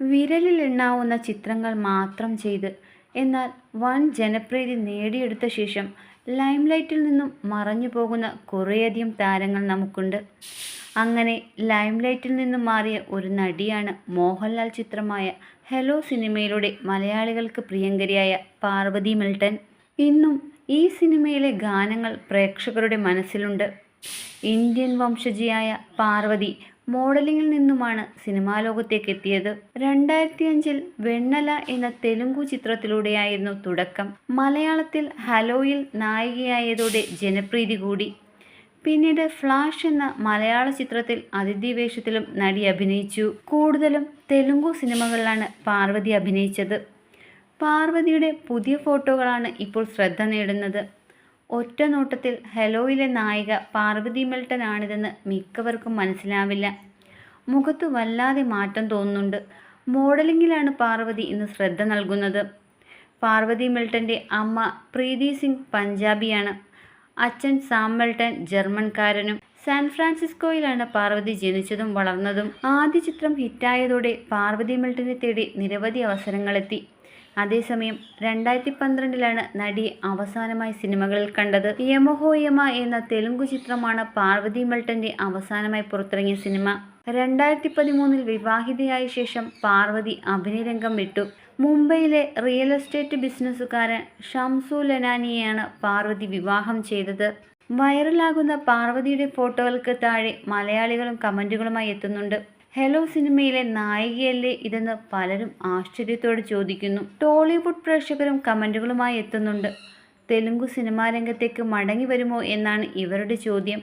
വിരലിലെണ്ണാവുന്ന ചിത്രങ്ങൾ മാത്രം ചെയ്ത് എന്നാൽ വൻ ജനപ്രീതി നേടിയെടുത്ത ശേഷം ലൈംലൈറ്റിൽ നിന്നും മറഞ്ഞു പോകുന്ന കുറേയധികം താരങ്ങൾ നമുക്കുണ്ട്. അങ്ങനെ ലൈംലൈറ്റിൽ നിന്നും മാറിയ ഒരു നടിയാണ് മോഹൻലാൽ ചിത്രമായ ഹെലോ സിനിമയിലൂടെ മലയാളികൾക്ക് പ്രിയങ്കരിയായ പാർവതി മിൽട്ടൺ. ഇന്നും ഈ സിനിമയിലെ ഗാനങ്ങൾ പ്രേക്ഷകരുടെ മനസ്സിലുണ്ട്. ഇന്ത്യൻ വംശജയായ പാർവതി മോഡലിംഗിൽ നിന്നുമാണ് സിനിമാ ലോകത്തേക്ക് എത്തിയത്. 2005 വെണ്ണല എന്ന തെലുങ്കു ചിത്രത്തിലൂടെയായിരുന്നു തുടക്കം. മലയാളത്തിൽ ഹലോയിൽ നായികയായതോടെ ജനപ്രീതി കൂടി. പിന്നീട് ഫ്ലാഷ് എന്ന മലയാള ചിത്രത്തിൽ അതിഥി വേഷത്തിലും നടി അഭിനയിച്ചു. കൂടുതലും തെലുങ്കു സിനിമകളിലാണ് പാർവതി അഭിനയിച്ചത്. പാർവതിയുടെ പുതിയ ഫോട്ടോകളാണ് ഇപ്പോൾ ശ്രദ്ധ നേടുന്നത്. ഒറ്റ നോട്ടത്തിൽ ഹെലോയിലെ നായിക പാർവതി മിൽട്ടൺ ആണിതെന്ന് മിക്കവർക്കും മനസ്സിലാവില്ല. മുഖത്ത് വല്ലാതെ മാറ്റം തോന്നുന്നുണ്ട്. മോഡലിംഗിലാണ് പാർവതി ഇന്ന് ശ്രദ്ധ നൽകുന്നത്. പാർവതി മിൽട്ടൻ്റെ അമ്മ പ്രീതി സിംഗ് പഞ്ചാബിയാണ്. അച്ഛൻ സാം മിൽട്ടൺ ജർമ്മൻകാരനും. സാൻ ഫ്രാൻസിസ്കോയിലാണ് പാർവതി ജനിച്ചതും വളർന്നതും. ആദ്യ ചിത്രം ഹിറ്റായതോടെ പാർവതി മിൽട്ടനെ തേടി നിരവധി അവസരങ്ങളെത്തി. അതേസമയം 2012 നടിയെ അവസാനമായി സിനിമകളിൽ കണ്ടത്. യമഹോ യമ എന്ന തെലുങ്കു ചിത്രമാണ് പാർവതി മിൽട്ടൻ്റെ അവസാനമായി പുറത്തിറങ്ങിയ സിനിമ. 2013 വിവാഹിതയായ ശേഷം പാർവതി അഭിനയരംഗം വിട്ടു. മുംബൈയിലെ റിയൽ എസ്റ്റേറ്റ് ബിസിനസ്സുകാരൻ ഷംസു ലനാനിയെയാണ് പാർവതി വിവാഹം ചെയ്തത്. വൈറലാകുന്ന പാർവതിയുടെ ഫോട്ടോകൾക്ക് താഴെ മലയാളികളും കമൻറ്റുകളുമായി എത്തുന്നുണ്ട്. ഹെലോ സിനിമയിലെ നായികയല്ലേ ഇതെന്ന് പലരും ആശ്ചര്യത്തോടെ ചോദിക്കുന്നു. ടോളിവുഡ് പ്രേക്ഷകരും കമൻറ്റുകളുമായി എത്തുന്നുണ്ട്. തെലുങ്കു സിനിമാ രംഗത്തേക്ക് മടങ്ങി വരുമോ എന്നാണ് ഇവരുടെ ചോദ്യം.